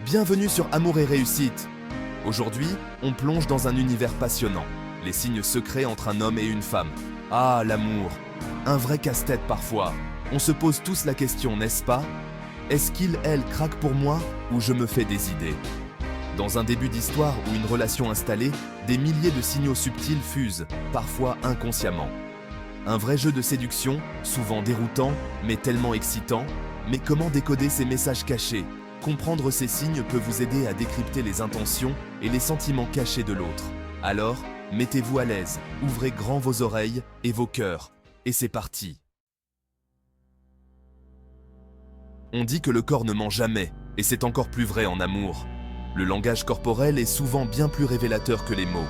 Bienvenue sur Amour et Réussite. Aujourd'hui, on plonge dans un univers passionnant. Les signes secrets entre un homme et une femme. Ah, l'amour. Un vrai casse-tête parfois. On se pose tous la question, n'est-ce pas? Est-ce qu'il, elle, craque pour moi ou je me fais des idées? Dans un début d'histoire ou une relation installée, des milliers de signaux subtils fusent, parfois inconsciemment. Un vrai jeu de séduction, souvent déroutant, mais tellement excitant. Mais comment décoder ces messages cachés? Comprendre ces signes peut vous aider à décrypter les intentions et les sentiments cachés de l'autre. Alors, mettez-vous à l'aise, ouvrez grand vos oreilles et vos cœurs, et c'est parti. On dit que le corps ne ment jamais, et c'est encore plus vrai en amour. Le langage corporel est souvent bien plus révélateur que les mots.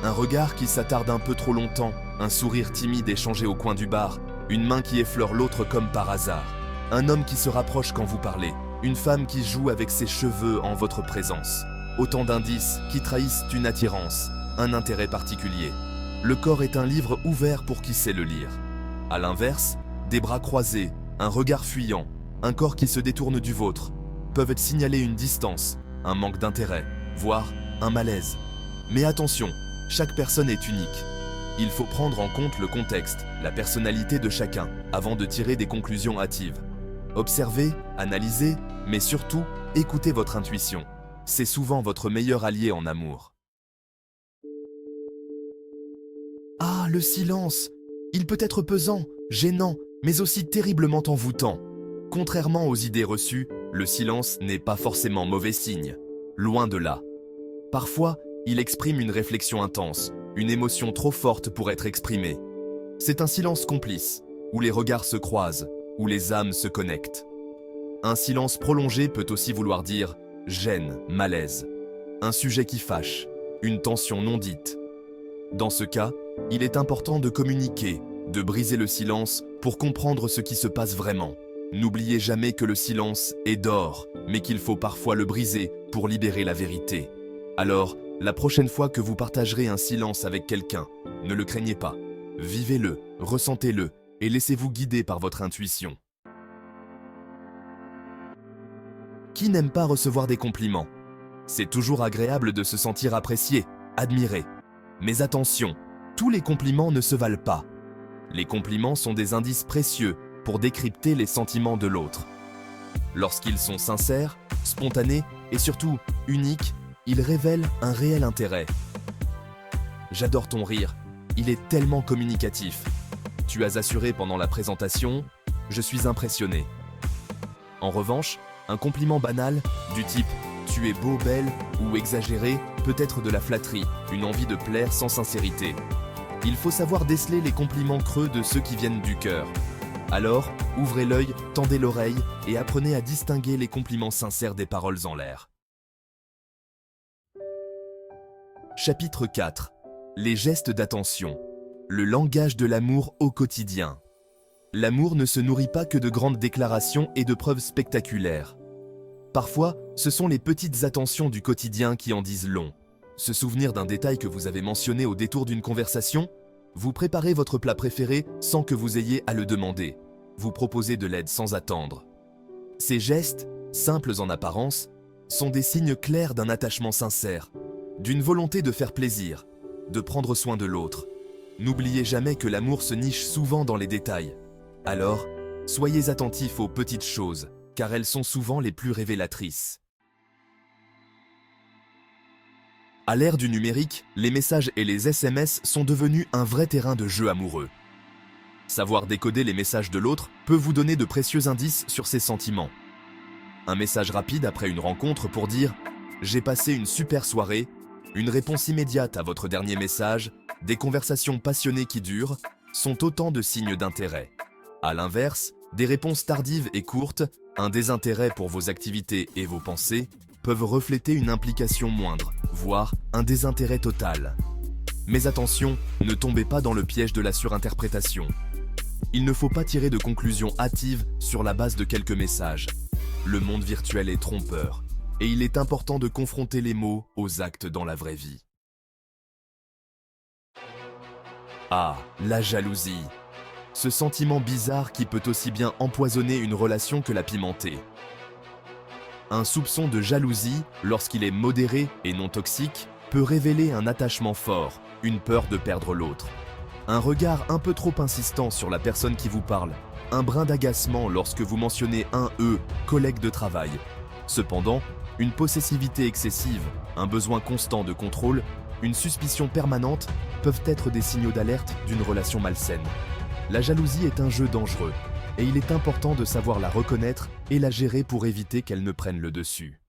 Un regard qui s'attarde un peu trop longtemps, un sourire timide échangé au coin du bar, une main qui effleure l'autre comme par hasard, un homme qui se rapproche quand vous parlez, une femme qui joue avec ses cheveux en votre présence. Autant d'indices qui trahissent une attirance, un intérêt particulier. Le corps est un livre ouvert pour qui sait le lire. À l'inverse, des bras croisés, un regard fuyant, un corps qui se détourne du vôtre, peuvent signaler une distance, un manque d'intérêt, voire un malaise. Mais attention, chaque personne est unique. Il faut prendre en compte le contexte, la personnalité de chacun, avant de tirer des conclusions hâtives. Observez, analysez, mais surtout, écoutez votre intuition. C'est souvent votre meilleur allié en amour. Ah, le silence! Il peut être pesant, gênant, mais aussi terriblement envoûtant. Contrairement aux idées reçues, le silence n'est pas forcément mauvais signe. Loin de là. Parfois, il exprime une réflexion intense, une émotion trop forte pour être exprimée. C'est un silence complice, où les regards se croisent, où les âmes se connectent. Un silence prolongé peut aussi vouloir dire gêne, malaise, un sujet qui fâche, une tension non dite. Dans ce cas, il est important de communiquer, de briser le silence pour comprendre ce qui se passe vraiment. N'oubliez jamais que le silence est d'or, mais qu'il faut parfois le briser pour libérer la vérité. Alors, la prochaine fois que vous partagerez un silence avec quelqu'un, ne le craignez pas. Vivez-le, ressentez-le et laissez-vous guider par votre intuition. Qui n'aime pas recevoir des compliments? C'est toujours agréable de se sentir apprécié, admiré. Mais attention, tous les compliments ne se valent pas. Les compliments sont des indices précieux pour décrypter les sentiments de l'autre. Lorsqu'ils sont sincères, spontanés et surtout uniques, ils révèlent un réel intérêt. J'adore ton rire, il est tellement communicatif. Tu as assuré pendant la présentation, je suis impressionné. En revanche, un compliment banal, du type « tu es beau, belle » ou exagéré, peut être de la flatterie, une envie de plaire sans sincérité. Il faut savoir déceler les compliments creux de ceux qui viennent du cœur. Alors, ouvrez l'œil, tendez l'oreille et apprenez à distinguer les compliments sincères des paroles en l'air. Chapitre 4. Les gestes d'attention. Le langage de l'amour au quotidien. L'amour ne se nourrit pas que de grandes déclarations et de preuves spectaculaires. Parfois, ce sont les petites attentions du quotidien qui en disent long. Se souvenir d'un détail que vous avez mentionné au détour d'une conversation? Vous préparez votre plat préféré sans que vous ayez à le demander. Vous proposez de l'aide sans attendre. Ces gestes, simples en apparence, sont des signes clairs d'un attachement sincère, d'une volonté de faire plaisir, de prendre soin de l'autre. N'oubliez jamais que l'amour se niche souvent dans les détails. Alors, soyez attentifs aux petites choses, car elles sont souvent les plus révélatrices. À l'ère du numérique, les messages et les SMS sont devenus un vrai terrain de jeu amoureux. Savoir décoder les messages de l'autre peut vous donner de précieux indices sur ses sentiments. Un message rapide après une rencontre pour dire « J'ai passé une super soirée », une réponse immédiate à votre dernier message, des conversations passionnées qui durent, sont autant de signes d'intérêt. À l'inverse, des réponses tardives et courtes, un désintérêt pour vos activités et vos pensées, peuvent refléter une implication moindre, voire un désintérêt total. Mais attention, ne tombez pas dans le piège de la surinterprétation. Il ne faut pas tirer de conclusions hâtives sur la base de quelques messages. Le monde virtuel est trompeur, et il est important de confronter les mots aux actes dans la vraie vie. Ah, la jalousie. Ce sentiment bizarre qui peut aussi bien empoisonner une relation que la pimenter. Un soupçon de jalousie, lorsqu'il est modéré et non toxique, peut révéler un attachement fort, une peur de perdre l'autre. Un regard un peu trop insistant sur la personne qui vous parle, un brin d'agacement lorsque vous mentionnez un « eux », collègue de travail. Cependant, une possessivité excessive, un besoin constant de contrôle, une suspicion permanente peuvent être des signaux d'alerte d'une relation malsaine. La jalousie est un jeu dangereux, et il est important de savoir la reconnaître et la gérer pour éviter qu'elle ne prenne le dessus.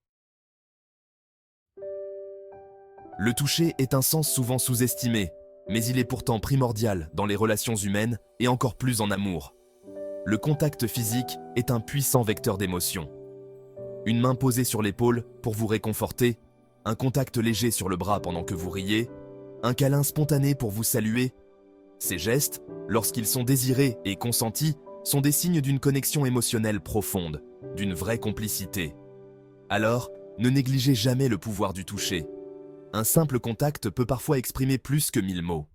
Le toucher est un sens souvent sous-estimé, mais il est pourtant primordial dans les relations humaines et encore plus en amour. Le contact physique est un puissant vecteur d'émotion. Une main posée sur l'épaule pour vous réconforter, un contact léger sur le bras pendant que vous riez, un câlin spontané pour vous saluer. Ces gestes, lorsqu'ils sont désirés et consentis, sont des signes d'une connexion émotionnelle profonde, d'une vraie complicité. Alors, ne négligez jamais le pouvoir du toucher. Un simple contact peut parfois exprimer plus que 1000 mots.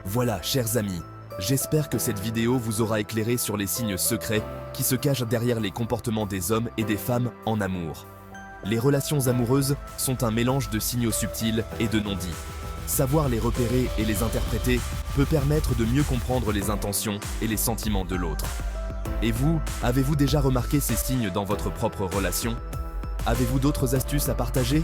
Voilà, chers amis, j'espère que cette vidéo vous aura éclairé sur les signes secrets qui se cachent derrière les comportements des hommes et des femmes en amour. Les relations amoureuses sont un mélange de signaux subtils et de non-dits. Savoir les repérer et les interpréter peut permettre de mieux comprendre les intentions et les sentiments de l'autre. Et vous, avez-vous déjà remarqué ces signes dans votre propre relation ? Avez-vous d'autres astuces à partager ?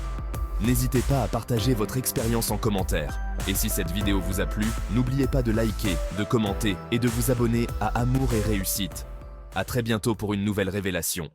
N'hésitez pas à partager votre expérience en commentaire. Et si cette vidéo vous a plu, n'oubliez pas de liker, de commenter et de vous abonner à Amour et Réussite. À très bientôt pour une nouvelle révélation.